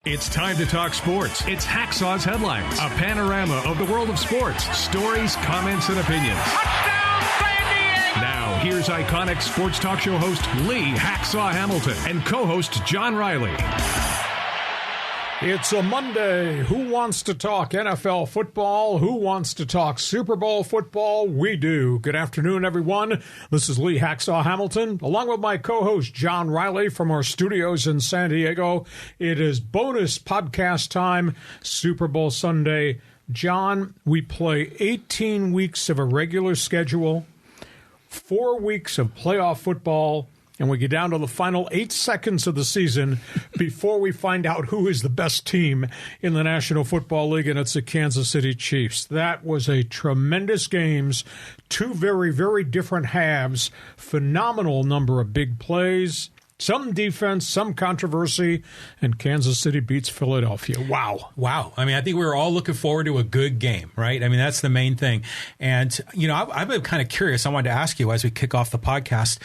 It's time to talk sports. It's Hacksaw's Headlines, a panorama of the world of sports, stories, comments, and opinions. Touchdown, San Diego! Now, here's iconic sports talk show host Lee Hacksaw Hamilton and co-host John Riley. It's a Monday. Who wants to talk NFL football? Who wants to talk Super Bowl football? We do. Good afternoon, everyone. This is Lee Hacksaw Hamilton, along with my co-host John Riley from our studios in San Diego. It is bonus podcast time, Super Bowl Sunday. John, we play 18 weeks of a regular schedule, 4 weeks of playoff football, and we get down to the final 8 seconds of the season before we find out who is the best team in the National Football League, and it's the Kansas City Chiefs. That was a tremendous games, two very, very different halves, phenomenal number of big plays, some defense, some controversy, and Kansas City beats Philadelphia. Wow. I mean, I think we were all looking forward to a good game, right? I mean, that's the main thing. And, you know, I've been kind of curious. I wanted to ask you as we kick off the podcast,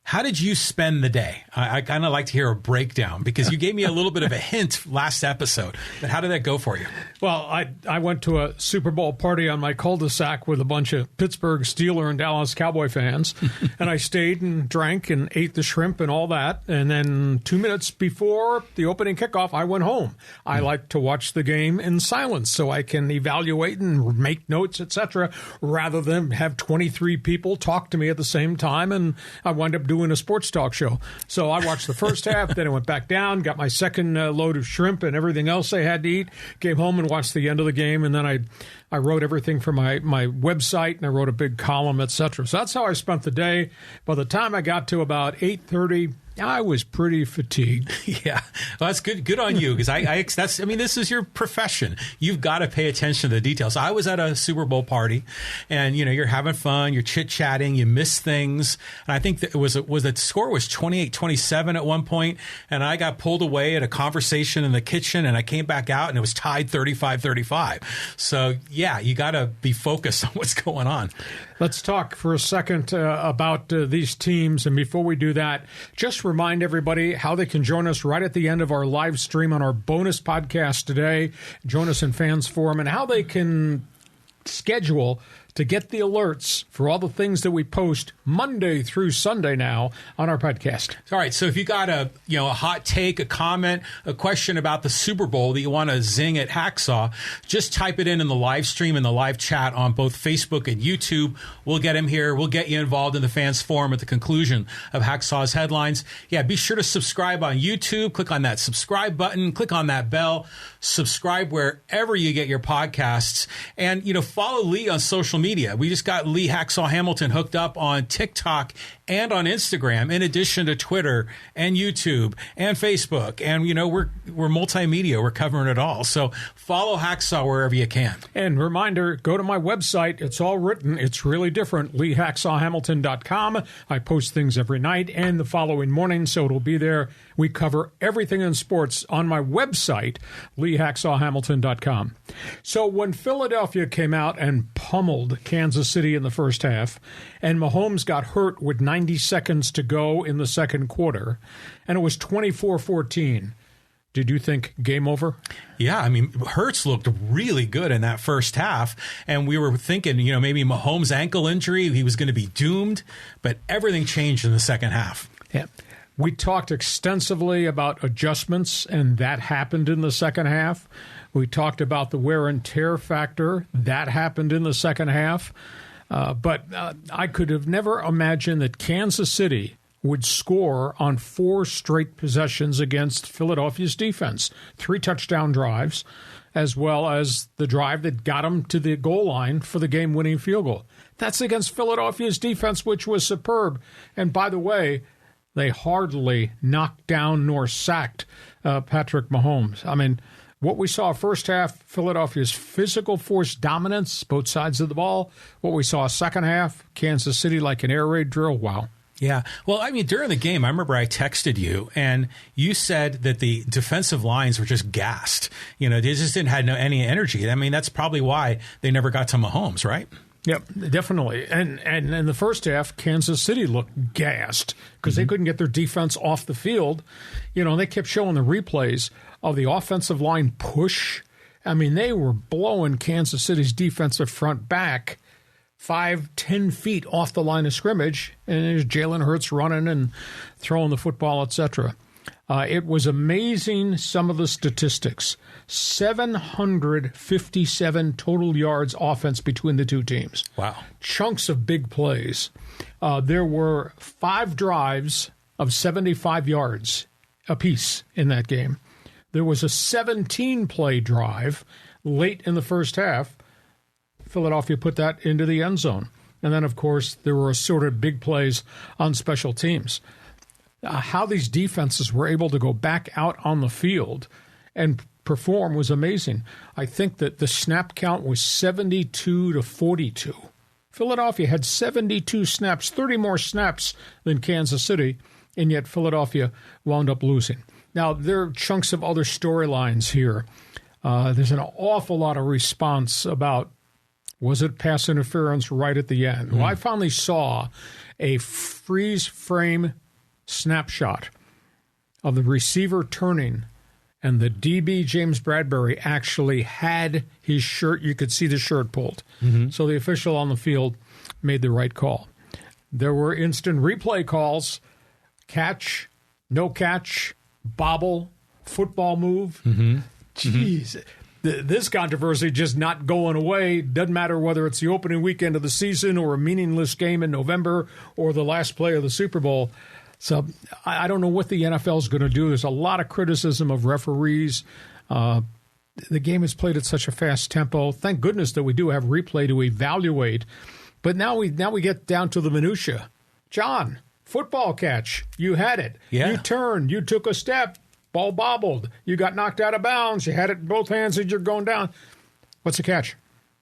how did you spend the day? I kind of like to hear a breakdown because you gave me a little bit of a hint last episode. But how did that go for you? Well, I went to a Super Bowl party on my cul-de-sac with a bunch of Pittsburgh Steeler and Dallas Cowboy fans. And I stayed and drank and ate the shrimp and all that. And then 2 minutes before the opening kickoff, I went home. I like to watch the game in silence so I can evaluate and make notes, etc., rather than have 23 people talk to me at the same time. And I wind up doing a sports talk show. So I watched the first half, then I went back down, got my second load of shrimp and everything else I had to eat, came home and watched the end of the game, and then I wrote everything for my website, and I wrote a big column, etc. So that's how I spent the day. By the time I got to about 8:30, I was pretty fatigued. Yeah, well, that's good. Good on you, because I mean, this is your profession. You've got to pay attention to the details. I was at a Super Bowl party, and you know, you're having fun, you're chit chatting, you miss things, and I think that the score was 28-27 at one point, and I got pulled away at a conversation in the kitchen, and I came back out, and it was tied 35-35. So yeah, you got to be focused on what's going on. Let's talk for a second about these teams. And before we do that, just remind everybody how they can join us right at the end of our live stream on our bonus podcast today. Join us in Fans Forum, and how they can schedule to get the alerts for all the things that we post Monday through Sunday now on our podcast. All right, so if you got a hot take, a comment, a question about the Super Bowl that you want to zing at Hacksaw, just type it in the live stream and the live chat on both Facebook and YouTube. We'll get him here. We'll get you involved in the Fans Forum at the conclusion of Hacksaw's Headlines. Yeah, be sure to subscribe on YouTube. Click on that subscribe button. Click on that bell. Subscribe wherever you get your podcasts. And, follow Lee on social media. We just got Lee Hacksaw Hamilton hooked up on TikTok and on Instagram, in addition to Twitter and YouTube and Facebook. And, we're multimedia. We're covering it all. So follow Hacksaw wherever you can. And reminder, go to my website. It's all written. It's really different. LeeHacksawHamilton.com. I post things every night and the following morning, so it'll be there. We cover everything in sports on my website, LeeHacksawHamilton.com. So when Philadelphia came out and pummeled Kansas City in the first half, and Mahomes got hurt with 90 seconds to go in the second quarter, and it was 24-14, did you think game over? Yeah, I mean, Hurts looked really good in that first half, and we were thinking, maybe Mahomes' ankle injury, he was going to be doomed, but everything changed in the second half. Yeah. We talked extensively about adjustments, and that happened in the second half. We talked about the wear and tear factor. That happened in the second half. But I could have never imagined that Kansas City would score on 4 straight possessions against Philadelphia's defense. 3 touchdown drives, as well as the drive that got them to the goal line for the game-winning field goal. That's against Philadelphia's defense, which was superb. And by the way, they hardly knocked down nor sacked Patrick Mahomes. I mean, what we saw first half, Philadelphia's physical force dominance, both sides of the ball. What we saw second half, Kansas City like an air raid drill. Wow. Yeah. Well, I mean, during the game, I remember I texted you, and you said that the defensive lines were just gassed. They just didn't have any energy. I mean, that's probably why they never got to Mahomes, right? Yep, definitely. And in the first half, Kansas City looked gassed because they couldn't get their defense off the field. They kept showing the replays of the offensive line push. I mean, they were blowing Kansas City's defensive front back 5-10 feet off the line of scrimmage, and there's Jalen Hurts running and throwing the football, etc. It was amazing, some of the statistics. 757 total yards offense between the two teams. Wow. Chunks of big plays. There were 5 drives of 75 yards apiece in that game. There was a 17-play drive late in the first half. Philadelphia put that into the end zone. And then, of course, there were assorted big plays on special teams. How these defenses were able to go back out on the field and perform was amazing. I think that the snap count was 72-42. Philadelphia had 72 snaps, 30 more snaps than Kansas City, and yet Philadelphia wound up losing. Now, there are chunks of other storylines here. There's an awful lot of response about, was it pass interference right at the end? Well, I finally saw a freeze frame snapshot of the receiver turning, and the DB, James Bradbury, actually had his shirt. You could see the shirt pulled. So the official on the field made the right call. There were instant replay calls, catch, no catch, bobble, football move. Jeez. This controversy just not going away. Doesn't matter whether it's the opening weekend of the season or a meaningless game in November or the last play of the Super Bowl. So I don't know what the NFL is going to do. There's a lot of criticism of referees. The game is played at such a fast tempo. Thank goodness that we do have replay to evaluate. But now we get down to the minutia. John, football catch. You had it. Yeah. You turned. You took a step. Ball bobbled. You got knocked out of bounds. You had it in both hands as you're going down. What's the catch?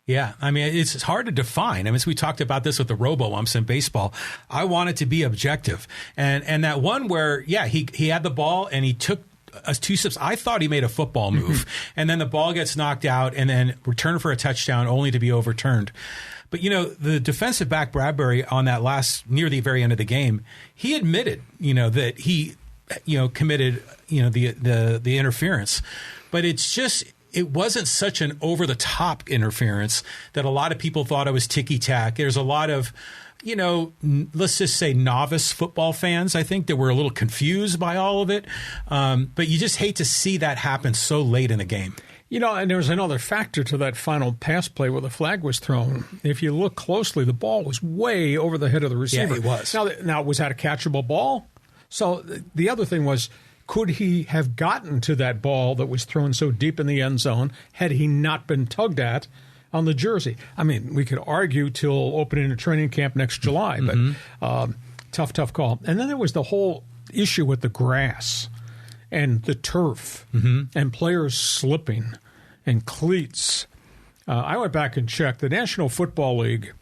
Yeah, I mean, it's hard to define. I mean, we talked about this with the robo-umps in baseball. I want it to be objective. And that one where, yeah, he had the ball and he took 2 steps. I thought he made a football move. And then the ball gets knocked out and then returned for a touchdown only to be overturned. But, you know, the defensive back Bradbury on that near the very end of the game, he admitted, that he, committed, the interference. But it wasn't such an over-the-top interference that a lot of people thought it was ticky-tack. There's a lot of, let's just say novice football fans, I think, that were a little confused by all of it. But you just hate to see that happen so late in the game. And there was another factor to that final pass play where the flag was thrown. If you look closely, the ball was way over the head of the receiver. Yeah, it was. Now was that a catchable ball? So the other thing was, could he have gotten to that ball that was thrown so deep in the end zone had he not been tugged at on the jersey? I mean, we could argue till opening a training camp next July, but tough call. And then there was the whole issue with the grass and the turf and players slipping and cleats. I went back and checked. The National Football League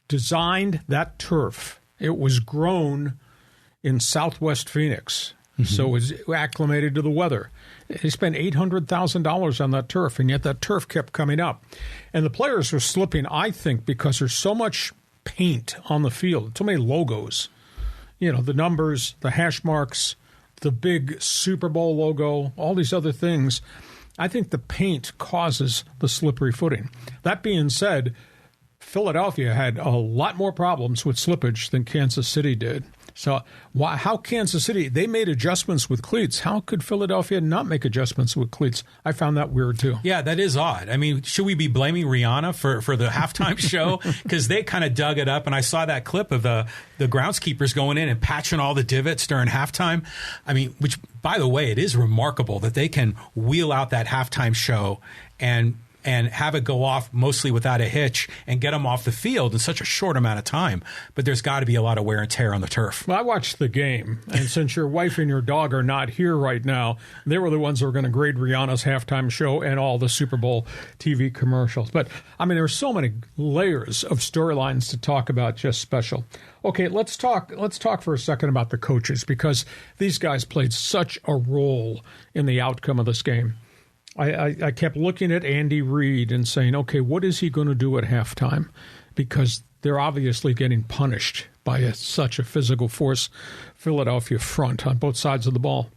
designed that turf. It was grown in Southwest Phoenix. So it was acclimated to the weather. They spent $800,000 on that turf, and yet that turf kept coming up. And the players were slipping, I think, because there's so much paint on the field, so many logos. The numbers, the hash marks, the big Super Bowl logo, all these other things. I think the paint causes the slippery footing. That being said, Philadelphia had a lot more problems with slippage than Kansas City did. So how Kansas City, they made adjustments with cleats. How could Philadelphia not make adjustments with cleats? I found that weird, too. Yeah, that is odd. I mean, should we be blaming Rihanna for the halftime show? Because they kind of dug it up, and I saw that clip of the groundskeepers going in and patching all the divots during halftime. I mean, which, by the way, it is remarkable that they can wheel out that halftime show and have it go off mostly without a hitch and get them off the field in such a short amount of time. But there's got to be a lot of wear and tear on the turf. Well, I watched the game, and since your wife and your dog are not here right now, they were the ones that were going to grade Rihanna's halftime show and all the Super Bowl TV commercials. But, I mean, there are so many layers of storylines to talk about, just special. Okay, let's talk for a second about the coaches, because these guys played such a role in the outcome of this game. I kept looking at Andy Reid and saying, okay, what is he going to do at halftime? Because they're obviously getting punished by such a physical force Philadelphia front on both sides of the ball.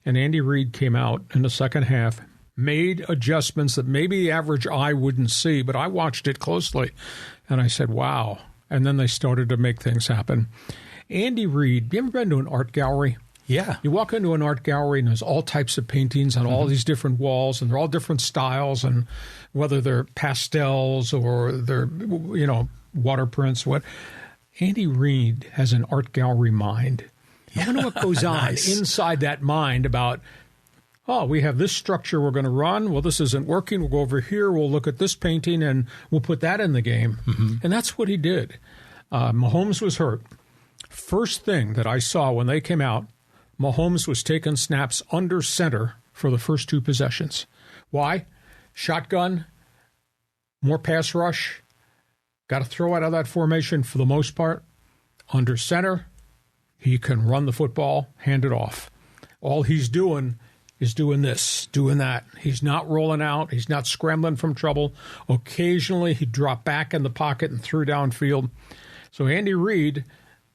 And Andy Reid came out in the second half, made adjustments that maybe the average eye wouldn't see, but I watched it closely, and I said, wow. And then they started to make things happen. Andy Reid, you ever been to an art gallery? Yeah. You walk into an art gallery, and there's all types of paintings on all these different walls, and they're all different styles, and whether they're pastels or they're, water prints, what. Andy Reid has an art gallery mind. I wonder what goes on inside that mind about, we have this structure we're going to run. Well, this isn't working. We'll go over here. We'll look at this painting, and we'll put that in the game. And that's what he did. Mahomes was hurt. First thing that I saw when they came out, Mahomes was taking snaps under center for the first two possessions. Why? Shotgun, more pass rush. Got to throw out of that formation for the most part. Under center, he can run the football, hand it off. All he's doing is doing this, doing that. He's not rolling out. He's not scrambling from trouble. Occasionally, he dropped back in the pocket and threw downfield. So Andy Reid,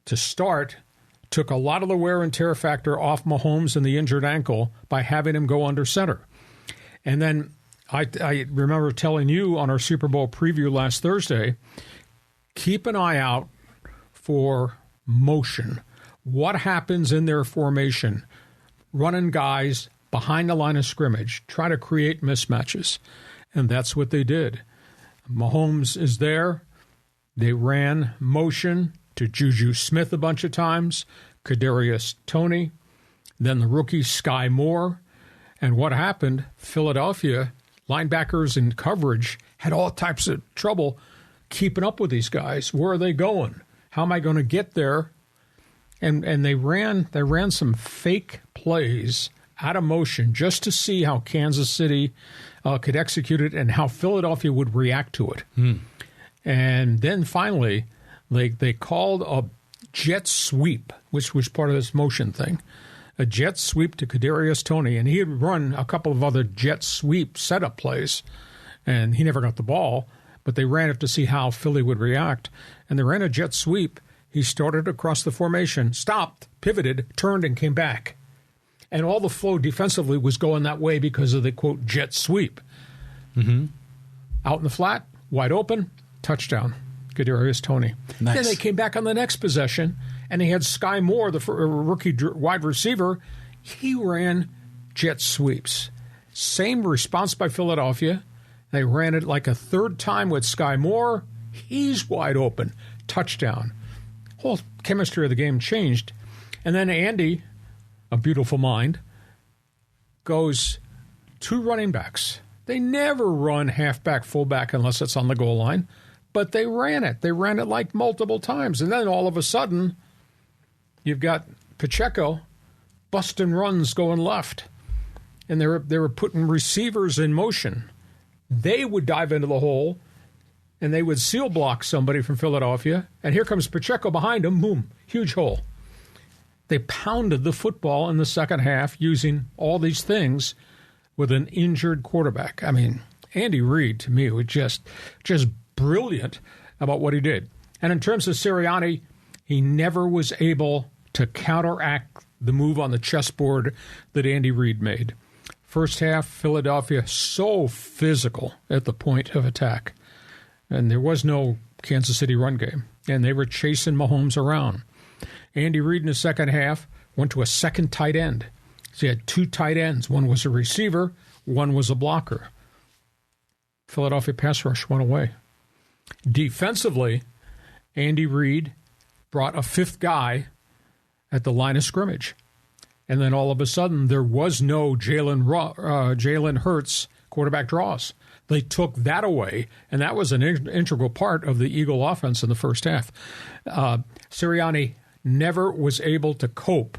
to start, took a lot of the wear and tear factor off Mahomes and the injured ankle by having him go under center. And then I remember telling you on our Super Bowl preview last Thursday, keep an eye out for motion. What happens in their formation? Running guys behind the line of scrimmage, try to create mismatches. And that's what they did. Mahomes is there. They ran motion to JUJU Smith a bunch of times, Kadarius Toney, then the rookie Sky Moore. And what happened? Philadelphia linebackers in coverage had all types of trouble keeping up with these guys. Where are they going? How am I going to get there? And they ran some fake plays out of motion just to see how Kansas City could execute it and how Philadelphia would react to it. And then finally, they called a jet sweep, which was part of this motion thing. A jet sweep to Kadarius Toney, and he had run a couple of other jet sweep setup plays, and he never got the ball, but they ran it to see how Philly would react. And they ran a jet sweep. He started across the formation, stopped, pivoted, turned, and came back. And all the flow defensively was going that way because of the, quote, jet sweep. Out in the flat, wide open, touchdown. Kadarius Toney. Nice. Then they came back on the next possession, and they had Sky Moore, the rookie wide receiver. He ran jet sweeps. Same response by Philadelphia. They ran it like a third time with Sky Moore. He's wide open. Touchdown. Whole chemistry of the game changed. And then Andy, a beautiful mind, goes two running backs. They never run halfback, fullback unless it's on the goal line. But they ran it. They ran it like multiple times. And then all of a sudden, you've got PACHECO busting runs going left. And they were putting receivers in motion. They would dive into the hole, and they would seal block somebody from Philadelphia. And here comes PACHECO behind him. Boom, huge hole. They pounded the football in the second half using all these things with an injured quarterback. I mean, Andy Reid, to me, was just brilliant about what he did. And in terms of Sirianni, he never was able to counteract the move on the chessboard that Andy Reid made. First half, Philadelphia so physical at the point of attack. And there was no Kansas City run game. And they were chasing Mahomes around. Andy Reid in the second half went to a second tight end. So he had two tight ends. One was a receiver, one was a blocker. Philadelphia pass rush went away. Defensively, Andy Reid brought a fifth guy at the line of scrimmage. And then all of a sudden, there was no Jalen Hurts quarterback draws. They took that away, and that was an integral part of the Eagle offense in the first half. Sirianni never was able to cope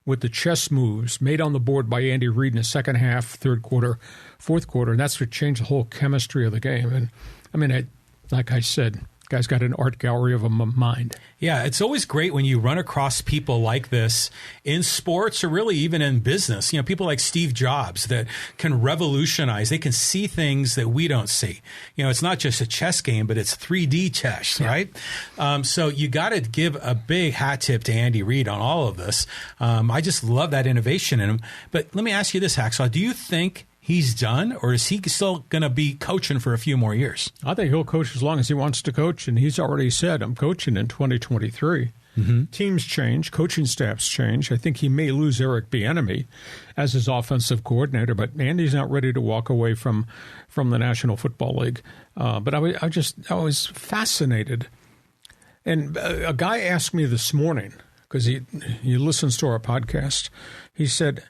with the chess moves made on the board by Andy Reid in the second half, third quarter, fourth quarter, and that's what changed the whole chemistry of the game. And, I mean, like I said, Guy's got an art gallery of a mind. Yeah, it's always great when you run across people like this in sports or really even in business. People like Steve Jobs that can revolutionize. They can see things that we don't see. It's not just a chess game, but it's 3D chess, right? So you got to give a big hat tip to Andy Reid on all of this. I just love that innovation in him. But let me ask you this, Hacksaw. Do you think he's done, or is he still going to be coaching for a few more years? I think he'll coach as long as he wants to coach, and he's already said, I'm coaching in 2023. Teams change, coaching staffs change. I think he may lose Eric Bieniemy as his offensive coordinator, but Andy's not ready to walk away from the National Football League. But I was fascinated. And a guy asked me this morning, because he listens to our podcast, he said,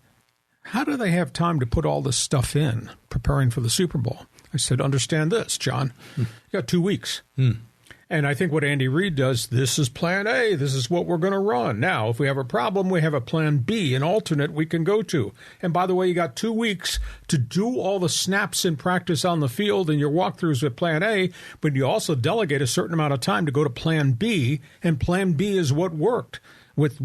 how do they have time to put all this stuff in preparing for the Super Bowl? I said, understand this, John. You got 2 weeks. And I think what Andy Reid does, this is plan A. This is what we're going to run. Now, if we have a problem, we have a plan B, an alternate we can go to. And by the way, you got 2 weeks to do all the snaps in practice on the field and your walkthroughs with plan A, but you also delegate a certain amount of time to go to plan B, and plan B is what worked with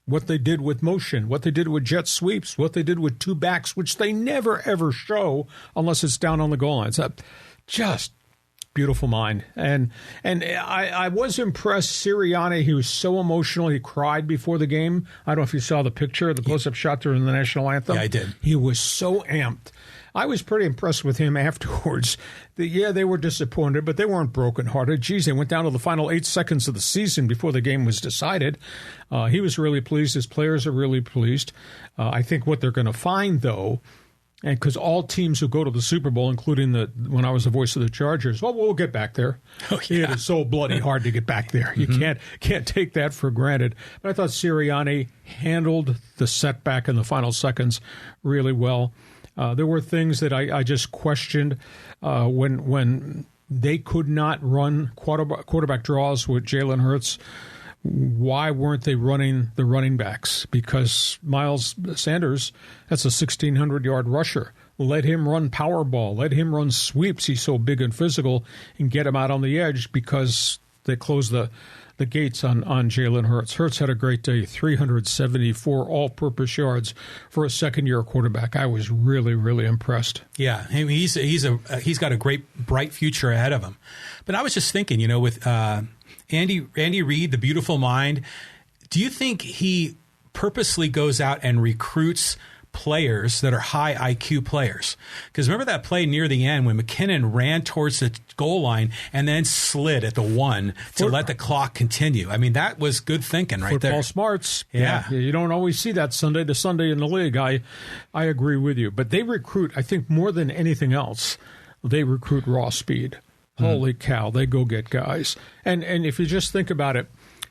what they did with motion, what they did with jet sweeps, what they did with two backs, which they never, ever show unless it's down on the goal line. It's just beautiful mind. And I was impressed. Sirianni, he was so emotional. He cried before the game. I don't know if you saw the picture, the close-up shot during the national anthem. Yeah, I did. He was so amped. I was pretty impressed with him afterwards. They were disappointed, but they weren't brokenhearted. Geez, they went down to the final 8 seconds of the season before the game was decided. He was really pleased. His players are really pleased. I think what they're going to find, though, and because all teams who go to the Super Bowl, including when I was the voice of the Chargers, well, we'll get back there. Oh, yeah. It is so bloody hard to get back there. You can't take that for granted. But I thought Sirianni handled the setback in the final seconds really well. There were things that I just questioned when they could not run quarterback draws with Jalen Hurts. Why weren't they running the running backs? Because Miles Sanders, that's a 1,600-yard rusher. Let him run power ball. Let him run sweeps. He's so big and physical, and get him out on the edge because they closed the gates on Jalen Hurts. Hurts had a great day, 374 all-purpose yards for a second-year quarterback. I was really, really impressed. Yeah, he's got a great, bright future ahead of him. But I was just thinking, with Andy Reid, the beautiful mind, do you think he purposely goes out and recruits players that are high IQ players? Because remember that play near the end when McKinnon ran towards the goal line and then slid at the 1 to let the clock continue. I mean, that was good thinking right there. Football smarts. Yeah. You don't always see that Sunday to Sunday in the league. I agree with you. But they recruit, I think more than anything else, they recruit raw speed. Holy cow, they go get guys. And if you just think about it,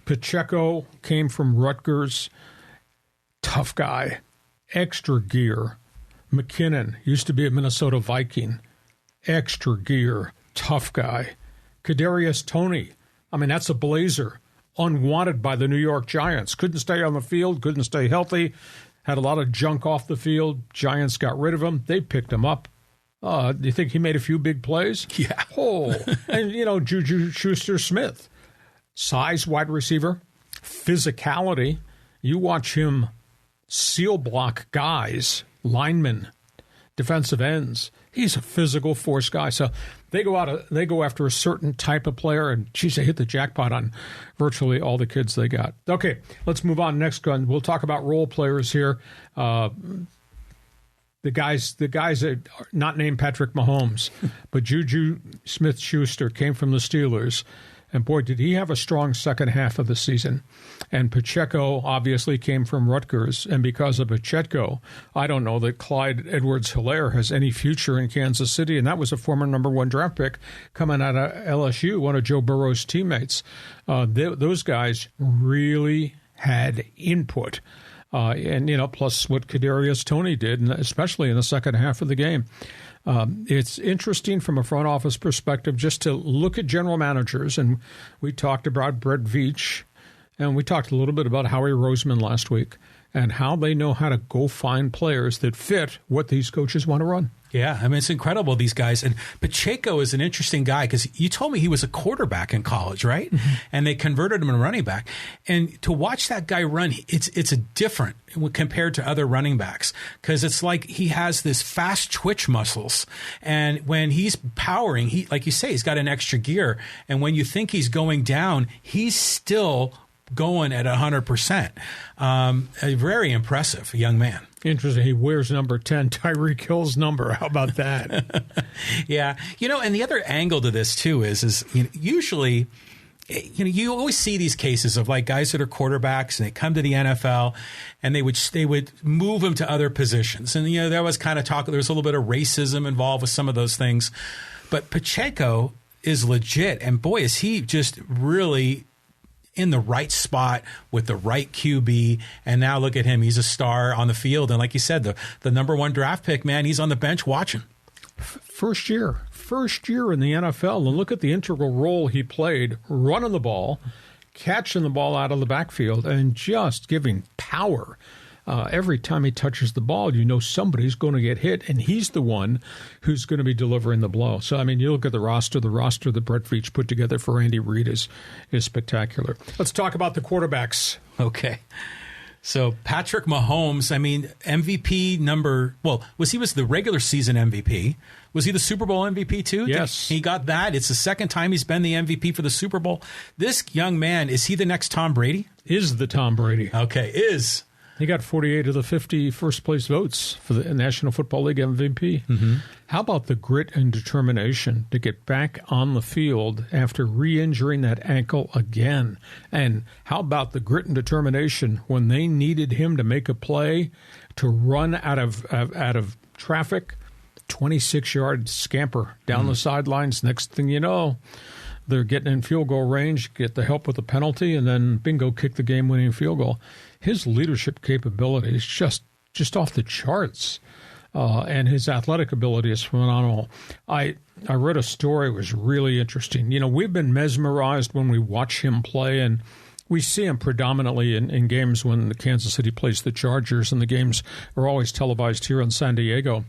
Pacheco came from Rutgers, tough guy, extra gear. McKinnon used to be a Minnesota Viking, extra gear, tough guy. Kadarius Toney, I mean, that's a Blazer, unwanted by the New York Giants. Couldn't stay on the field, couldn't stay healthy, had a lot of junk off the field. Giants got rid of him. They picked him up. Do you think he made a few big plays? Yeah. Oh, and, JUJU Schuster-Smith, size wide receiver, physicality. You watch him seal block guys, linemen, defensive ends. He's a physical force guy. So they go after a certain type of player, and geez, they hit the jackpot on virtually all the kids they got. Okay, let's move on. Next gun. We'll talk about role players here. The guys that are not named Patrick Mahomes, but JUJU SMITH-SCHUSTER came from the Steelers. And boy, did he have a strong second half of the season. And Pacheco obviously came from Rutgers. And because of Pacheco, I don't know that Clyde Edwards-Helaire has any future in Kansas City. And that was a former number 1 draft pick coming out of LSU, one of Joe Burrow's teammates. Those guys really had input. Plus what Kadarius Toney did, and especially in the second half of the game. It's interesting from a front office perspective just to look at general managers, and we talked about Brett Veach, and we talked a little bit about Howie Roseman last week. and how they know how to go find players that fit what these coaches want to run. Yeah, I mean, it's incredible, these guys. And Pacheco is an interesting guy because you told me he was a quarterback in college, right? Mm-hmm. And they converted him to running back. And to watch that guy run, it's a different compared to other running backs because it's like he has this fast twitch muscles. And when he's powering, he, like you say, he's got an extra gear. And when you think he's going down, he's still going at 100%. A very impressive young man. Interesting. He wears number 10, Tyreek Hill's number. How about that? Yeah. And the other angle to this, too, is usually, you always see these cases of like guys that are quarterbacks and they come to the NFL and they would move them to other positions. And, there was kind of talk, there was a little bit of racism involved with some of those things. But Pacheco is legit. And boy, is he just really in the right spot with the right QB. And now look at him. He's a star on the field. And like you said, the number 1 draft pick, man, he's on the bench watching. First year in the NFL. And look at the integral role he played running the ball, catching the ball out of the backfield, and just giving power. Every time he touches the ball, somebody's going to get hit, and he's the one who's going to be delivering the blow. So, I mean, you look at the roster that Brett Veach put together for Andy Reid is spectacular. Let's talk about the quarterbacks. Okay. So, Patrick Mahomes, I mean, MVP was the regular season MVP. Was he the Super Bowl MVP too? Yes. He got that. It's the second time he's been the MVP for the Super Bowl. This young man, is he the next Tom Brady? Is the Tom Brady. Okay, is. He got 48 of the 50 first-place votes for the National Football League MVP. Mm-hmm. How about the grit and determination to get back on the field after re-injuring that ankle again? And how about the grit and determination when they needed him to make a play to run out of traffic, 26-yard scamper down the sidelines. Next thing you know, they're getting in field goal range, get the help with the penalty, and then bingo, kick the game-winning field goal. His leadership capability is just off the charts, and his athletic ability is phenomenal. I read a story that was really interesting. We've been mesmerized when we watch him play, and we see him predominantly in games when Kansas City plays the Chargers, and the games are always televised here in San Diego.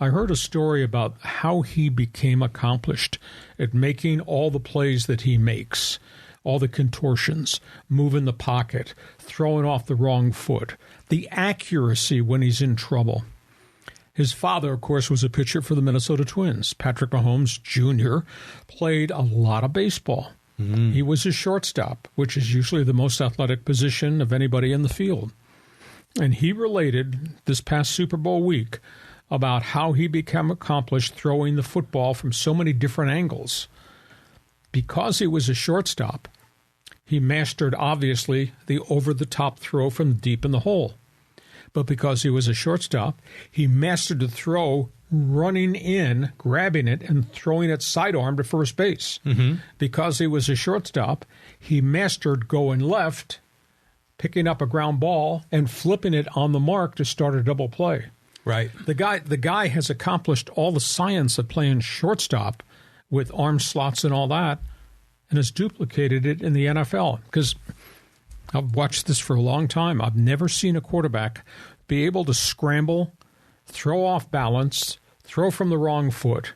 I heard a story about how he became accomplished at making all the plays that he makes. All the contortions, moving the pocket, throwing off the wrong foot, the accuracy when he's in trouble. His father, of course, was a pitcher for the Minnesota Twins. Patrick Mahomes Jr. played a lot of baseball. Mm-hmm. He was a shortstop, which is usually the most athletic position of anybody in the field. And he related this past Super Bowl week about how he became accomplished throwing the football from so many different angles. Because he was a shortstop, he mastered, obviously, the over-the-top throw from deep in the hole. But because he was a shortstop, he mastered the throw running in, grabbing it, and throwing it sidearm to first base. Mm-hmm. Because he was a shortstop, he mastered going left, picking up a ground ball, and flipping it on the mark to start a double play. Right. The guy has accomplished all the science of playing shortstop with arm slots and all that, and has duplicated it in the NFL. Because I've watched this for a long time. I've never seen a quarterback be able to scramble, throw off balance, throw from the wrong foot,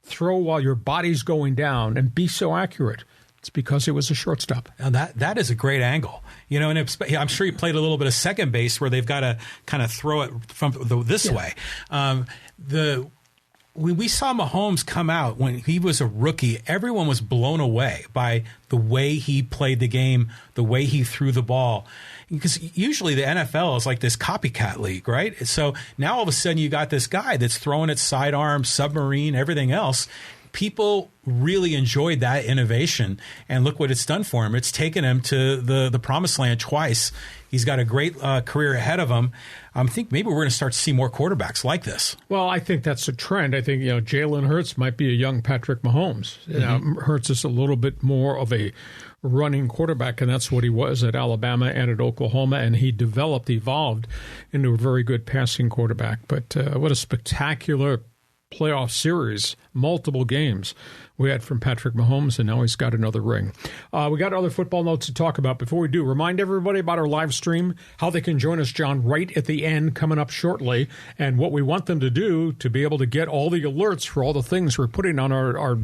throw while your body's going down, and be so accurate. It's because he was a shortstop. Now that is a great angle. And I'm sure he played a little bit of second base where they've got to kind of throw it from this way. When we saw Mahomes come out when he was a rookie, everyone was blown away by the way he played the game, the way he threw the ball. Because usually the NFL is like this copycat league, right? So now all of a sudden you got this guy that's throwing it sidearm, submarine, everything else. People really enjoyed that innovation, and look what it's done for him. It's taken him to the promised land twice. He's got a great career ahead of him. I think maybe we're going to start to see more quarterbacks like this. Well, I think that's a trend. I think Jalen Hurts might be a young Patrick Mahomes. Hurts is a little bit more of a running quarterback, and that's what he was at Alabama and at Oklahoma, and he evolved into a very good passing quarterback. But what a spectacular playoff series, multiple games we had from Patrick Mahomes, and now he's got another ring. We got other football notes to talk about. Before we do, remind everybody about our live stream, how they can join us, John, right at the end, coming up shortly, and what we want them to do to be able to get all the alerts for all the things we're putting on our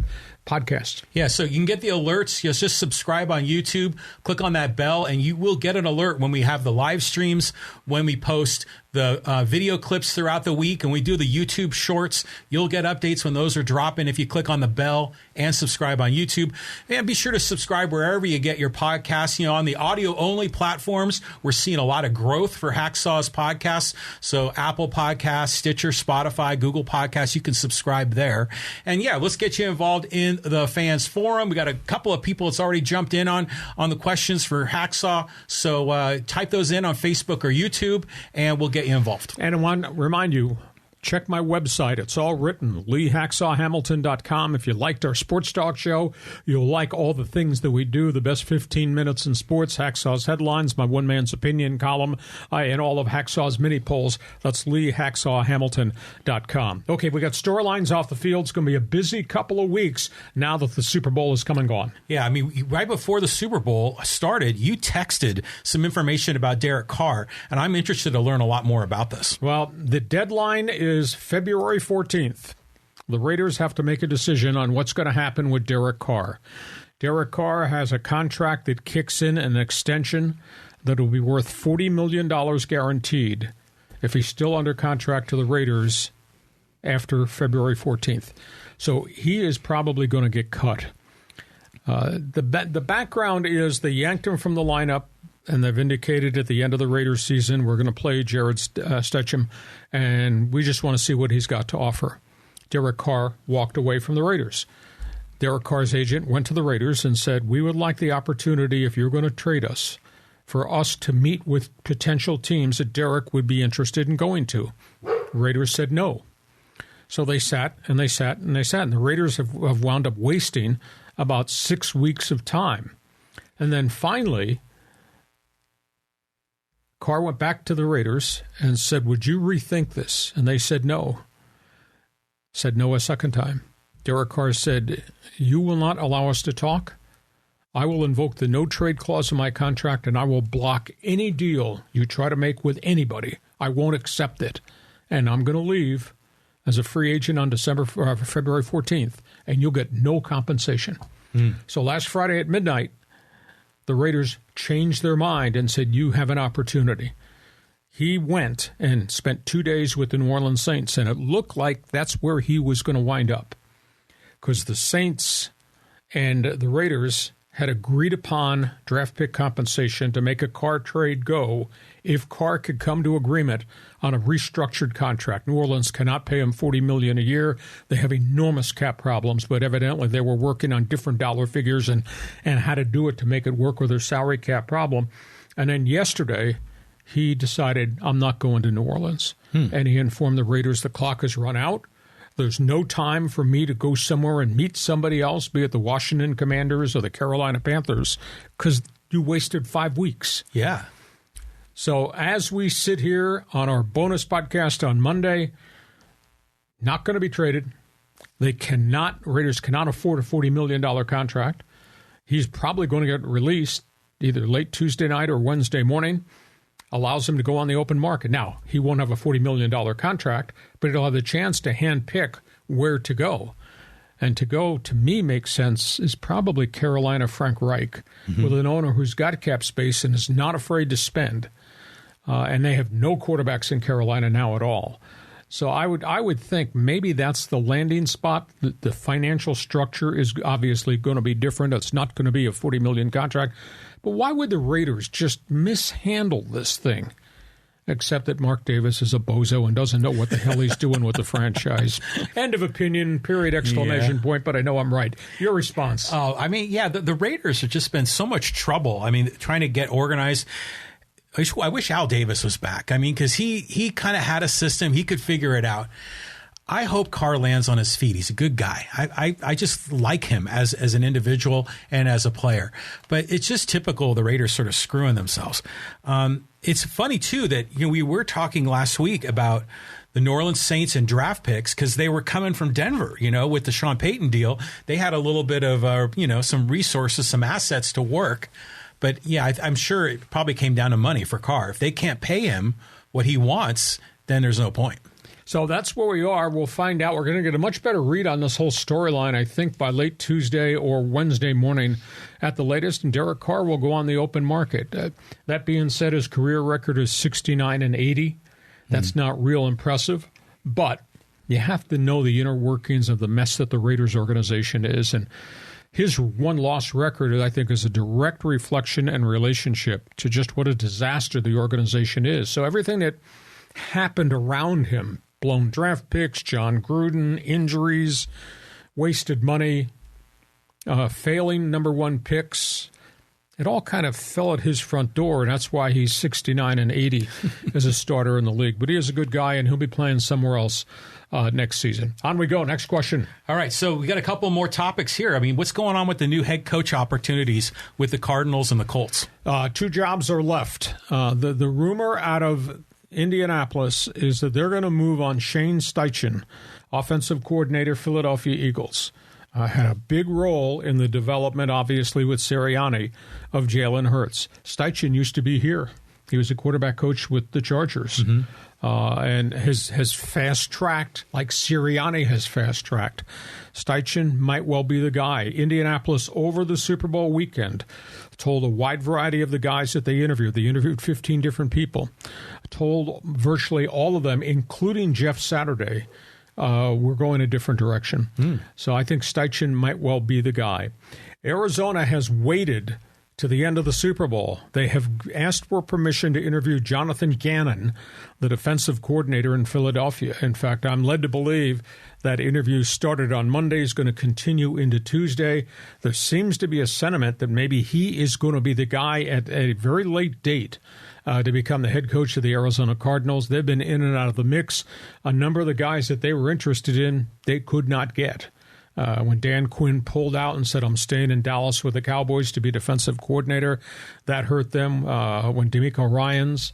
podcast. Yeah, so you can get the alerts. Just subscribe on YouTube, click on that bell, and you will get an alert when we have the live streams, when we post the video clips throughout the week, and we do the YouTube shorts. You'll get updates when those are dropping if you click on the bell and subscribe on YouTube. And be sure to subscribe wherever you get your podcasts. On the audio-only platforms, we're seeing a lot of growth for Hacksaw's podcasts. So Apple Podcasts, Stitcher, Spotify, Google Podcasts, you can subscribe there. And yeah, let's get you involved in the fans forum. We got a couple of people that's already jumped in on the questions for Hacksaw. So type those in on Facebook or YouTube, and we'll get you involved. And I want to remind you, check my website. It's all written, LeeHacksawHamilton.com. If you liked our Sports Talk show, you'll like all the things that we do, the best 15 minutes in sports, Hacksaw's headlines, my one man's opinion column, and all of Hacksaw's mini polls. That's LeeHacksawHamilton.com. Okay, we got storylines off the field. It's going to be a busy couple of weeks now that the Super Bowl is come and gone. Yeah, I mean, right before the Super Bowl started, you texted some information about Derek Carr, and I'm interested to learn a lot more about this. Well, the deadline is February 14th. The Raiders have to make a decision on what's going to happen with Derek Carr. Derek Carr has a contract that kicks in an extension that will be worth $40 million guaranteed if he's still under contract to the Raiders after February 14th. So he is probably going to get cut. The background is they yanked him from the lineup, and they've indicated at the end of the Raiders season, we're going to play Jared Stidham, and we just want to see what he's got to offer. Derek Carr walked away from the Raiders. Derek Carr's agent went to the Raiders and said, we would like the opportunity, if you're going to trade us, for us to meet with potential teams that Derek would be interested in going to. The Raiders said no. So they sat and they sat and they sat, and the Raiders have wound up wasting about 6 weeks of time. And then finally, Carr went back to the Raiders and said, would you rethink this? And they said no. Said no a second time. Derek Carr said, you will not allow us to talk. I will invoke the no-trade clause in my contract, and I will block any deal you try to make with anybody. I won't accept it. And I'm going to leave as a free agent on February 14th, and you'll get no compensation. So last Friday at midnight, the Raiders changed their mind and said, you have an opportunity. He went and spent 2 days with the New Orleans Saints, and it looked like that's where he was going to wind up, because the Saints and the Raiders had agreed upon draft pick compensation to make a Carr trade go if Carr could come to agreement on a restructured contract. New Orleans cannot pay him $40 million a year. They have enormous cap problems, but evidently they were working on different dollar figures and how to do it to make it work with their salary cap problem. And then yesterday, he decided, I'm not going to New Orleans. And he informed the Raiders the clock has run out. There's no time for me to go somewhere and meet somebody else, be it the Washington Commanders or the Carolina Panthers, because you wasted 5 weeks. Yeah. So as we sit here on our bonus podcast on Monday, not going to be traded. Raiders cannot afford a $40 million contract. He's probably going to get released either late Tuesday night or Wednesday morning. Allows him to go on the open market. Now, he won't have a $40 million contract, but he'll have the chance to handpick where to go. And to go, to me, makes sense, is probably Carolina Frank Reich, with an owner who's got cap space and is not afraid to spend. And they have no quarterbacks in Carolina now at all. So I would think maybe that's the landing spot. The financial structure is obviously going to be different. It's not going to be a $40 million contract. But why would the Raiders just mishandle this thing? Except that Mark Davis is a bozo and doesn't know what the hell he's doing with the franchise. End of opinion, period, exclamation point, but I know I'm right. Your response. Oh, I mean, yeah, the Raiders have just been so much trouble. I mean, trying to get organized. I wish Al Davis was back. I mean, because he kind of had a system. He could figure it out. I hope Carr lands on his feet. He's a good guy. I just like him as an individual and as a player. But it's just typical of the Raiders sort of screwing themselves. It's funny, too, that we were talking last week about the New Orleans Saints in draft picks because they were coming from Denver, with the Sean Payton deal. They had a little bit of, some resources, some assets to work. But, yeah, I'm sure it probably came down to money for Carr. If they can't pay him what he wants, then there's no point. So that's where we are. We'll find out. We're going to get a much better read on this whole storyline, I think, by late Tuesday or Wednesday morning at the latest. And Derek Carr will go on the open market. That being said, his career record is 69-80. That's not real impressive. But you have to know the inner workings of the mess that the Raiders organization is. And his one-loss record, I think, is a direct reflection and relationship to just what a disaster the organization is. So everything that happened around him, blown draft picks, John Gruden, injuries, wasted money, failing number one picks, it all kind of fell at his front door, and that's why he's 69-80 as a starter in the league. But he is a good guy, and he'll be playing somewhere else next season. On we go. Next question. All right, so we got a couple more topics here. I mean, what's going on with the new head coach opportunities with the Cardinals and the Colts? 2 jobs are left. The rumor out of Indianapolis is that they're going to move on Shane Steichen, offensive coordinator, Philadelphia Eagles. Had a big role in the development, obviously, with Sirianni of Jalen Hurts. Steichen used to be here. He was a quarterback coach with the Chargers and has fast-tracked like Sirianni has fast-tracked. Steichen might well be the guy. Indianapolis, over the Super Bowl weekend, told a wide variety of the guys that they interviewed. They interviewed 15 different people. Told virtually all of them, including Jeff Saturday, we're going a different direction. So I think Steichen might well be the guy. Arizona has waited to the end of the Super Bowl. They have asked for permission to interview Jonathan Gannon, the defensive coordinator in Philadelphia. In fact, I'm led to believe that interview started on Monday, is going to continue into Tuesday. There seems to be a sentiment that maybe he is going to be the guy at a very late date to become the head coach of the Arizona Cardinals. They've been in and out of the mix. A number of the guys that they were interested in, they could not get. When Dan Quinn pulled out and said, I'm staying in Dallas with the Cowboys to be defensive coordinator, that hurt them. When DeMeco Ryans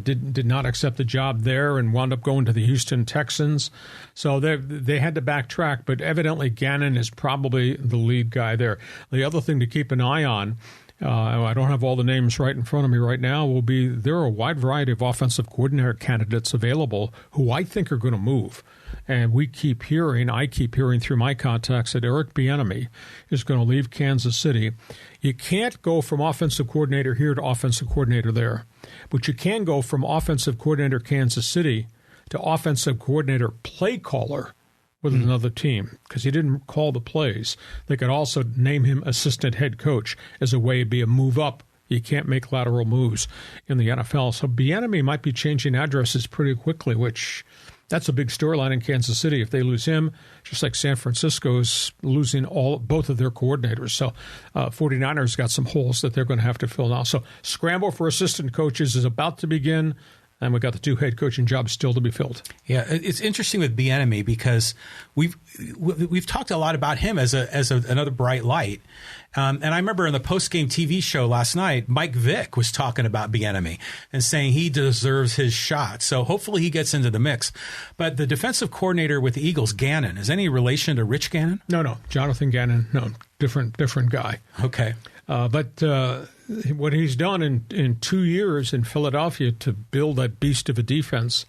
did not accept the job there and wound up going to the Houston Texans. So they had to backtrack, but evidently Gannon is probably the lead guy there. The other thing to keep an eye on, I don't have all the names right in front of me right now, will be there are a wide variety of offensive coordinator candidates available who I think are going to move. And I keep hearing through my contacts that Eric Bieniemy is going to leave Kansas City. You can't go from offensive coordinator here to offensive coordinator there, but you can go from offensive coordinator Kansas City to offensive coordinator play caller with another team, because he didn't call the plays. They could also name him assistant head coach as a way to be a move up. You can't make lateral moves in the NFL. So Bieniemy might be changing addresses pretty quickly, which that's a big storyline in Kansas City. If they lose him, just like San Francisco's losing both of their coordinators. So 49ers got some holes that they're going to have to fill now. So scramble for assistant coaches is about to begin. And we've got the 2 head coaching jobs still to be filled. Yeah, it's interesting with Bieniemy because we've talked a lot about him as another bright light. And I remember in the post-game TV show last night, Mike Vick was talking about Bieniemy and saying he deserves his shot. So hopefully he gets into the mix. But the defensive coordinator with the Eagles, Gannon, is any relation to Rich Gannon? No. Jonathan Gannon, no. Different guy. Okay. But what he's done in 2 years in Philadelphia to build that beast of a defense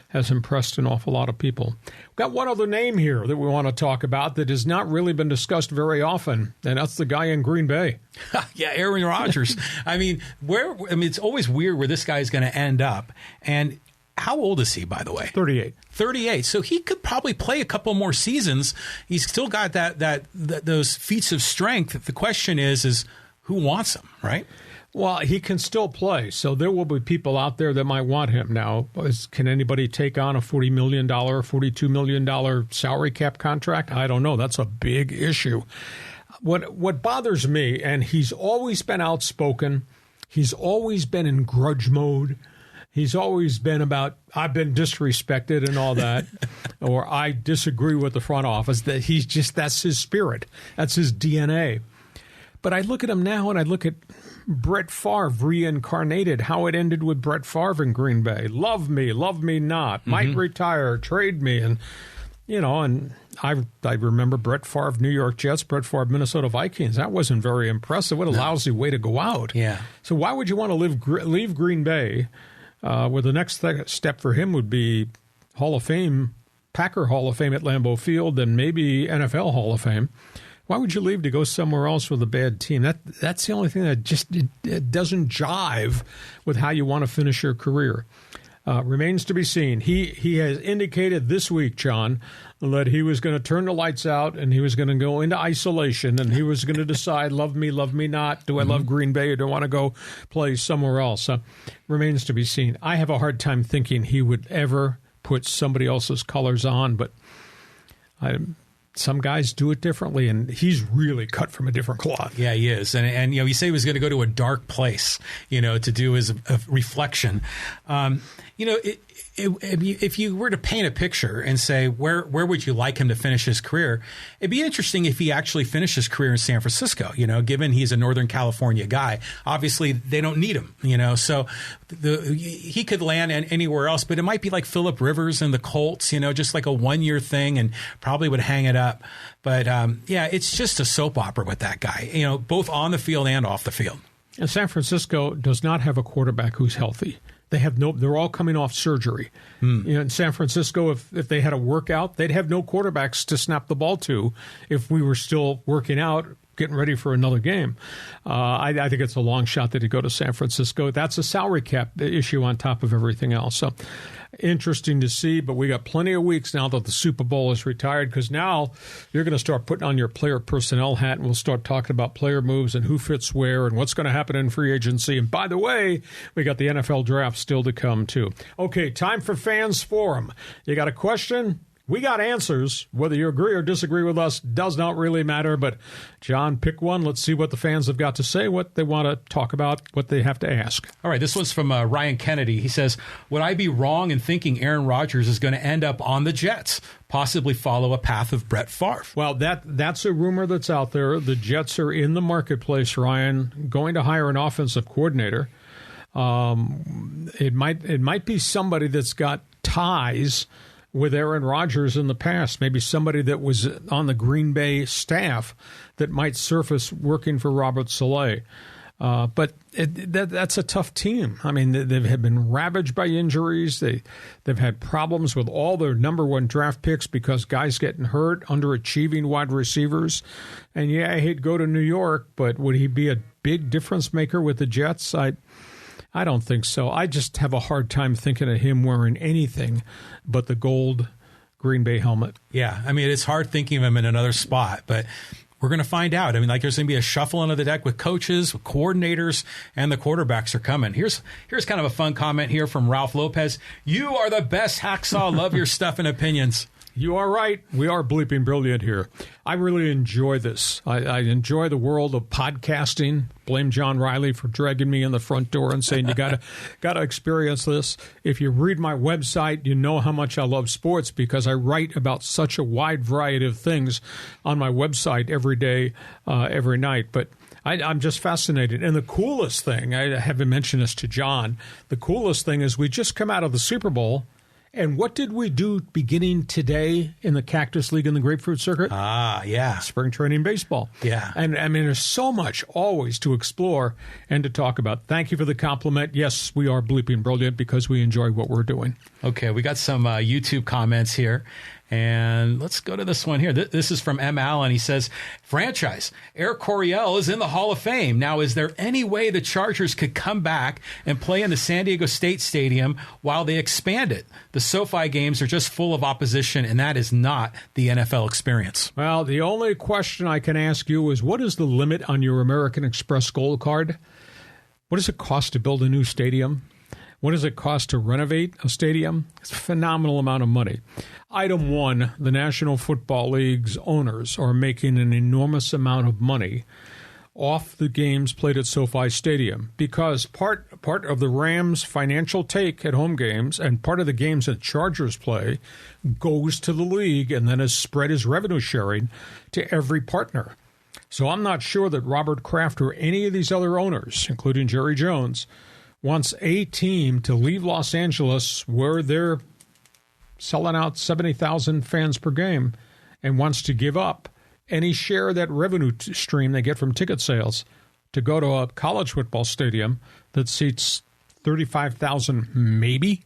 has impressed an awful lot of people. We've got one other name here that we want to talk about that has not really been discussed very often, and that's the guy in Green Bay. Yeah, Aaron Rodgers. I mean, it's always weird where this guy is going to end up. And how old is he, by the way? 38. So he could probably play a couple more seasons. He's still got those feats of strength. The question is who wants him, right? Well, he can still play, so there will be people out there that might want him. Now, can anybody take on a $40 million, $42 million salary cap contract? I don't know. That's a big issue. What bothers me, and he's always been outspoken, he's always been in grudge mode, he's always been about, I've been disrespected and all that, or I disagree with the front office, that's his spirit, that's his DNA. But I look at him now, and I look at Brett Favre reincarnated, how it ended with Brett Favre in Green Bay. Love me not, might retire, trade me. And, and I remember Brett Favre, New York Jets, Brett Favre, Minnesota Vikings. That wasn't very impressive. What a lousy way to go out. Yeah. So why would you want to leave Green Bay, where the next step for him would be Hall of Fame, Packer Hall of Fame at Lambeau Field, and maybe NFL Hall of Fame? Why would you leave to go somewhere else with a bad team? That's the only thing that just it doesn't jive with how you want to finish your career. Remains to be seen. He has indicated this week, John, that he was going to turn the lights out and he was going to go into isolation and he was going to decide, love me not. Do I love Green Bay or do I want to go play somewhere else? Remains to be seen. I have a hard time thinking he would ever put somebody else's colors on, but some guys do it differently, and he's really cut from a different cloth. Yeah, he is. And he said he was going to go to a dark place, to do his reflection. If you were to paint a picture and say, where would you like him to finish his career? It'd be interesting if he actually finished his career in San Francisco, given he's a Northern California guy. Obviously, they don't need him, so he could land anywhere else, but it might be like Phillip Rivers and the Colts, just like a one-year thing, and probably would hang it up. But, it's just a soap opera with that guy, both on the field and off the field. And San Francisco does not have a quarterback who's healthy. They're all coming off surgery. In San Francisco, if they had a workout, they'd have no quarterbacks to snap the ball to if we were still working out, getting ready for another game. I think it's a long shot that he'd go to San Francisco. That's a salary cap issue on top of everything else. So interesting to see, but we got plenty of weeks now that the Super Bowl is retired, because now you're going to start putting on your player personnel hat, and we'll start talking about player moves and who fits where and what's going to happen in free agency. And by the way, we got the NFL draft still to come too. Okay, time for Fans Forum. You got a question? We got answers. Whether you agree or disagree with us does not really matter. But, John, pick one. Let's see what the fans have got to say, what they want to talk about, what they have to ask. All right, this one's from Ryan Kennedy. He says, would I be wrong in thinking Aaron Rodgers is going to end up on the Jets, possibly follow a path of Brett Favre? Well, that's a rumor that's out there. The Jets are in the marketplace, Ryan, going to hire an offensive coordinator. It might be somebody that's got ties with Aaron Rodgers in the past, maybe somebody that was on the Green Bay staff that might surface working for Robert Saleh. But that's a tough team. I mean, they have been ravaged by injuries. They've had problems with all their number one draft picks because guys getting hurt, underachieving wide receivers. And, yeah, he'd go to New York, but would he be a big difference maker with the Jets? I don't think so. I just have a hard time thinking of him wearing anything but the gold Green Bay helmet. Yeah, I mean, it's hard thinking of him in another spot, but we're going to find out. I mean, there's going to be a shuffle under the deck with coaches, with coordinators, and the quarterbacks are coming. Here's kind of a fun comment here from Ralph Lopez. You are the best, Hacksaw. Love your stuff and opinions. You are right. We are bleeping brilliant here. I really enjoy this. I enjoy the world of podcasting. Blame John Riley for dragging me in the front door and saying you gotta experience this. If you read my website, you know how much I love sports because I write about such a wide variety of things on my website every day, every night. But I'm just fascinated. And the coolest thing, I haven't mentioned this to John, the coolest thing is we just come out of the Super Bowl. And what did we do beginning today in the Cactus League and the Grapefruit Circuit? Yeah. Spring training baseball. Yeah. And I mean, there's so much always to explore and to talk about. Thank you for the compliment. Yes, we are bleeping brilliant because we enjoy what we're doing. Okay, we got some YouTube comments here. And let's go to this one here. This is from M. Allen. He says, franchise, Air Coryell is in the Hall of Fame. Now, is there any way the Chargers could come back and play in the San Diego State Stadium while they expand it? The SoFi games are just full of opposition, and that is not the NFL experience. Well, the only question I can ask you is, what is the limit on your American Express Gold Card? What does it cost to build a new stadium? What does it cost to renovate a stadium? It's a phenomenal amount of money. Item one, the National Football League's owners are making an enormous amount of money off the games played at SoFi Stadium because part of the Rams' financial take at home games and part of the games that Chargers play goes to the league and then is spread as revenue sharing to every partner. So I'm not sure that Robert Kraft or any of these other owners, including Jerry Jones, wants a team to leave Los Angeles where they're selling out 70,000 fans per game and wants to give up any share of that revenue stream they get from ticket sales to go to a college football stadium that seats 35,000 maybe.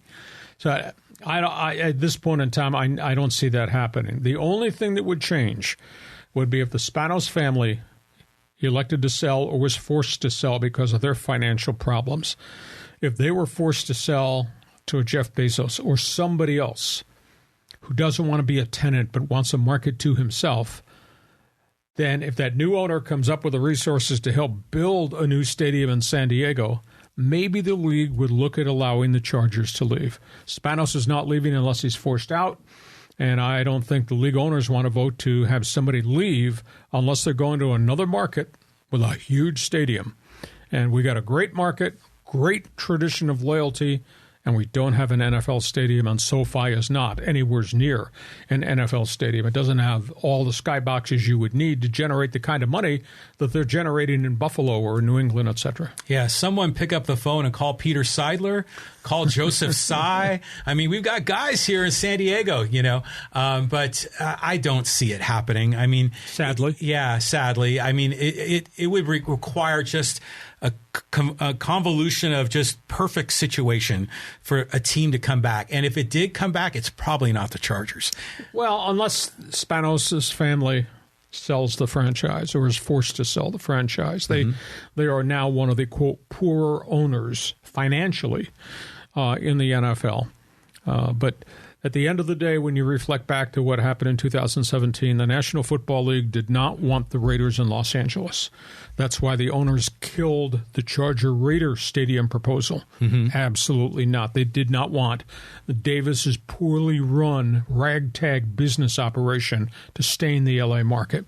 So I at this point in time, I don't see that happening. The only thing that would change would be if the Spanos family elected to sell or was forced to sell because of their financial problems. If they were forced to sell to a Jeff Bezos or somebody else who doesn't want to be a tenant but wants a market to himself, then if that new owner comes up with the resources to help build a new stadium in San Diego, maybe the league would look at allowing the Chargers to leave. Spanos is not leaving unless he's forced out, and I don't think the league owners want to vote to have somebody leave unless they're going to another market with a huge stadium. And we got a great market, great tradition of loyalty, and we don't have an NFL stadium, and SoFi is not anywhere near an NFL stadium. It doesn't have all the skyboxes you would need to generate the kind of money that they're generating in Buffalo or New England, etc. Yeah, someone pick up the phone and call Peter Seidler, call Joseph Tsai. I mean, we've got guys here in San Diego, but I don't see it happening. I mean, sadly. Sadly. I mean, it would require just a convolution of just perfect situation for a team to come back. And if it did come back, it's probably not the Chargers. Well, unless Spanos' family sells the franchise or is forced to sell the franchise. They are now one of the, quote, poorer owners financially in the NFL. But at the end of the day, when you reflect back to what happened in 2017, the National Football League did not want the Raiders in Los Angeles. That's why the owners killed the Charger-Raider Stadium proposal. Absolutely not. They did not want the Davis's poorly run ragtag business operation to stay in the L.A. market.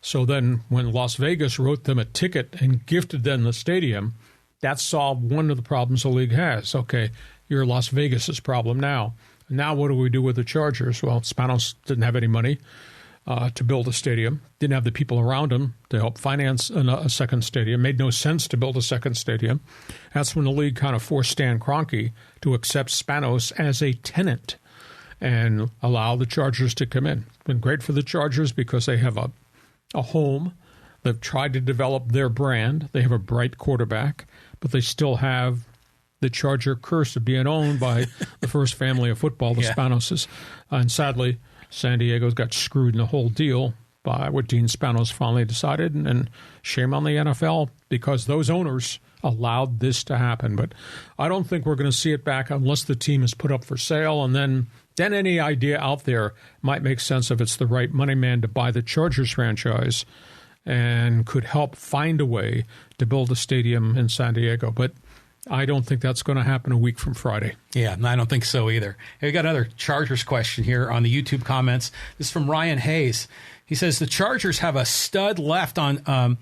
So then when Las Vegas wrote them a ticket and gifted them the stadium, that solved one of the problems the league has. Okay, you're Las Vegas's problem now. Now what do we do with the Chargers? Well, Spanos didn't have any money to build a stadium, didn't have the people around him to help finance a second stadium. Made no sense to build a second stadium. That's when the league kind of forced Stan Kroenke to accept Spanos as a tenant and allow the Chargers to come in. It's been great for the Chargers because they have a home. They've tried to develop their brand. They have a bright quarterback, but they still have the Charger curse of being owned by the first family of football, the Spanoses. And sadly, San Diego's got screwed in the whole deal by what Dean Spanos finally decided. And shame on the NFL because those owners allowed this to happen. But I don't think we're going to see it back unless the team is put up for sale. And then any idea out there might make sense if it's the right money man to buy the Chargers franchise and could help find a way to build a stadium in San Diego. But I don't think that's going to happen a week from Friday. Yeah, I don't think so either. Hey, we got another Chargers question here on the YouTube comments. This is from Ryan Hayes. He says the Chargers have a stud left tackle in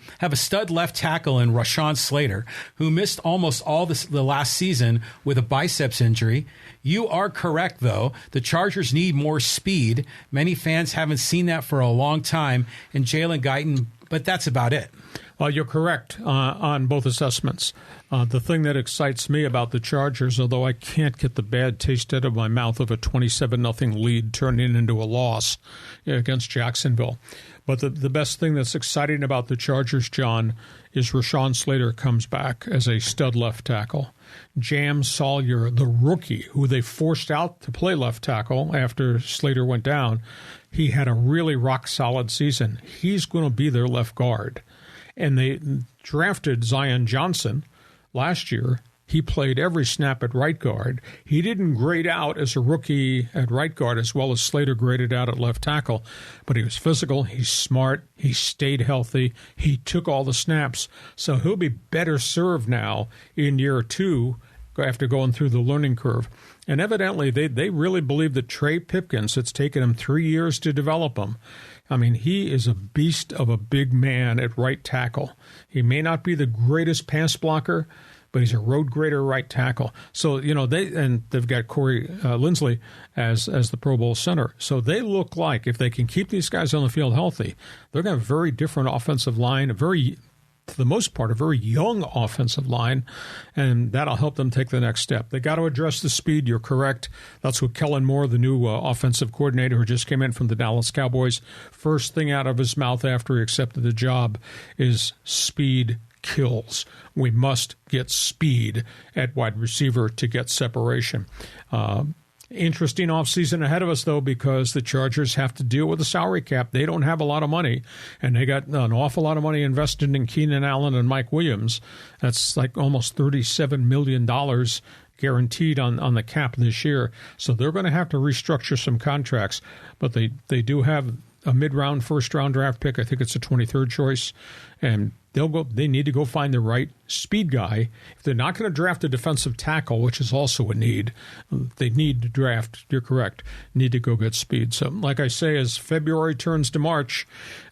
Rashawn Slater, who missed almost all the last season with a biceps injury. You are correct, though. The Chargers need more speed. Many fans haven't seen that for a long time in Jalen Guyton, but that's about it. Well, you're correct on both assessments. The thing that excites me about the Chargers, although I can't get the bad taste out of my mouth of a 27-0 lead turning into a loss against Jacksonville. But the best thing that's exciting about the Chargers, John, is Rashawn Slater comes back as a stud left tackle. Jam Sawyer, the rookie, who they forced out to play left tackle after Slater went down, he had a really rock-solid season. He's going to be their left guard. And they drafted Zion Johnson last year. He played every snap at right guard. He didn't grade out as a rookie at right guard as well as Slater graded out at left tackle, but he was physical, he's smart, he stayed healthy, he took all the snaps, so he'll be better served now in year two after going through the learning curve. And evidently, they really believe that Trey Pipkins, it's taken him 3 years to develop him. I mean, he is a beast of a big man at right tackle. He may not be the greatest pass blocker, but he's a road grader right tackle. So, they've got Corey Linsley as the Pro Bowl center. So they look like, if they can keep these guys on the field healthy, they're going to have a very different offensive line, for the most part, a very young offensive line, and that'll help them take the next step. They got to address the speed. You're correct. That's what Kellen Moore, the new offensive coordinator who just came in from the Dallas Cowboys, first thing out of his mouth after he accepted the job is speed kills. We must get speed at wide receiver to get separation. Interesting offseason ahead of us, though, because the Chargers have to deal with the salary cap. They don't have a lot of money, and they got an awful lot of money invested in Keenan Allen and Mike Williams. That's like almost $37 million guaranteed on the cap this year. So they're going to have to restructure some contracts, but they do have a mid-round, first-round draft pick. I think it's a 23rd choice, and they need to go find the right speed guy. If they're not going to draft a defensive tackle, which is also a need, they need to draft, you're correct, need to go get speed. So like I say, as February turns to March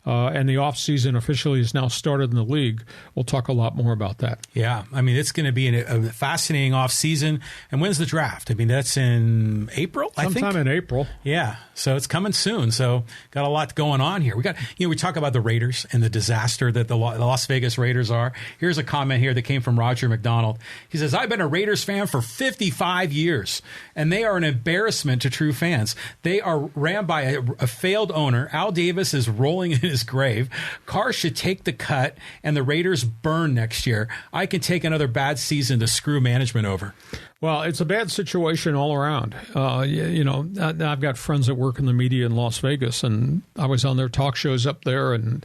and the offseason officially has now started in the league, we'll talk a lot more about that. Yeah, I mean, it's going to be a fascinating offseason. And when's the draft? I mean, that's in April, I think? Sometime in April. Yeah, so it's coming soon. So got a lot going on here. We talk about the Raiders and the disaster that the Las Vegas Raiders are. Here's a comment here that came from Roger McDonald. He says, I've been a Raiders fan for 55 years, and they are an embarrassment to true fans. They are ran by a failed owner. Al Davis is rolling in his grave. Carr should take the cut, and the Raiders burn next year. I can take another bad season to screw management over. Well, it's a bad situation all around. I've got friends that work in the media in Las Vegas, and I was on their talk shows up there, and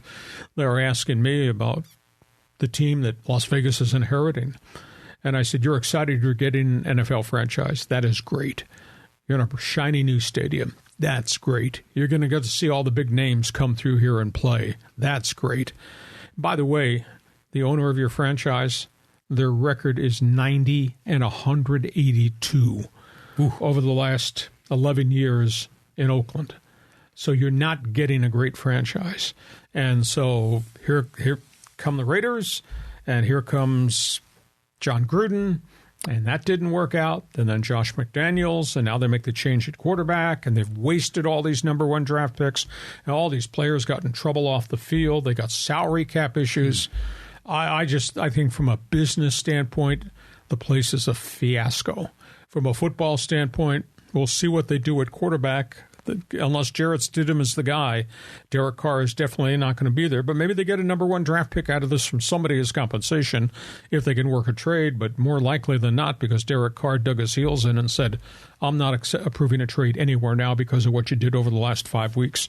they were asking me about the team that Las Vegas is inheriting. And I said, you're excited you're getting an NFL franchise. That is great. You're in a shiny new stadium. That's great. You're going to get to see all the big names come through here and play. That's great. By the way, the owner of your franchise, their record is 90 and 182 over the last 11 years in Oakland. So you're not getting a great franchise. And so here come the Raiders, and here comes John Gruden, and that didn't work out. And then Josh McDaniels, and now they make the change at quarterback, and they've wasted all these number one draft picks, and all these players got in trouble off the field. They got salary cap issues. I think from a business standpoint, the place is a fiasco. From a football standpoint, we'll see what they do at quarterback. Unless Jarrett Stidham is the guy, Derek Carr is definitely not going to be there. But maybe they get a number one draft pick out of this from somebody as compensation if they can work a trade. But more likely than not, because Derek Carr dug his heels in and said, I'm not approving a trade anywhere now because of what you did over the last 5 weeks.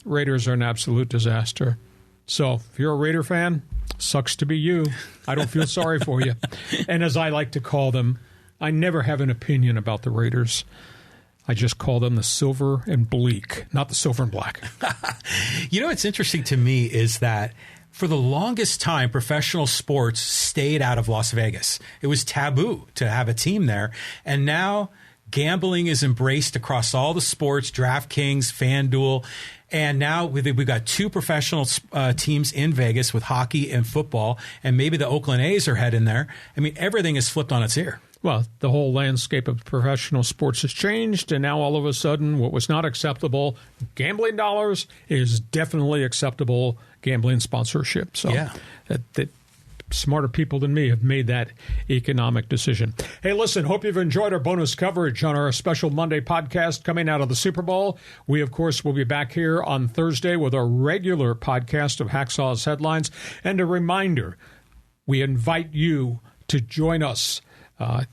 Raiders are an absolute disaster. So if you're a Raider fan, sucks to be you. I don't feel sorry for you. And as I like to call them, I never have an opinion about the Raiders. I just call them the silver and bleak, not the silver and black. What's interesting to me is that for the longest time, professional sports stayed out of Las Vegas. It was taboo to have a team there. And now gambling is embraced across all the sports, DraftKings, FanDuel. And now we've got two professional teams in Vegas with hockey and football, and maybe the Oakland A's are heading there. I mean, everything is flipped on its ear. Well, the whole landscape of professional sports has changed, and now all of a sudden what was not acceptable, gambling dollars, is definitely acceptable gambling sponsorship. So yeah. that smarter people than me have made that economic decision. Hey, listen, hope you've enjoyed our bonus coverage on our special Monday podcast coming out of the Super Bowl. We, of course, will be back here on Thursday with our regular podcast of Hacksaw's Headlines. And a reminder, we invite you to join us on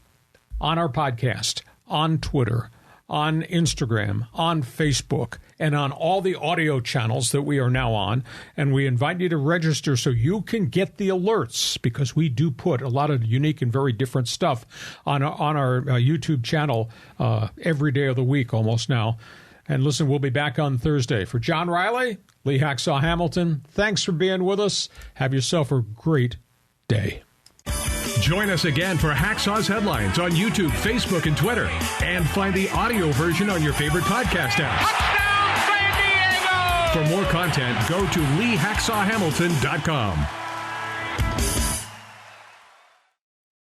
our podcast, on Twitter, on Instagram, on Facebook, and on all the audio channels that we are now on. And we invite you to register so you can get the alerts, because we do put a lot of unique and very different stuff on our YouTube channel every day of the week almost now. And listen, we'll be back on Thursday. For John Riley, Lee Hacksaw Hamilton, thanks for being with us. Have yourself a great day. Join us again for Hacksaw's Headlines on YouTube, Facebook, and Twitter. And find the audio version on your favorite podcast apps. Touchdown, San Diego! For more content, go to LeeHacksawHamilton.com.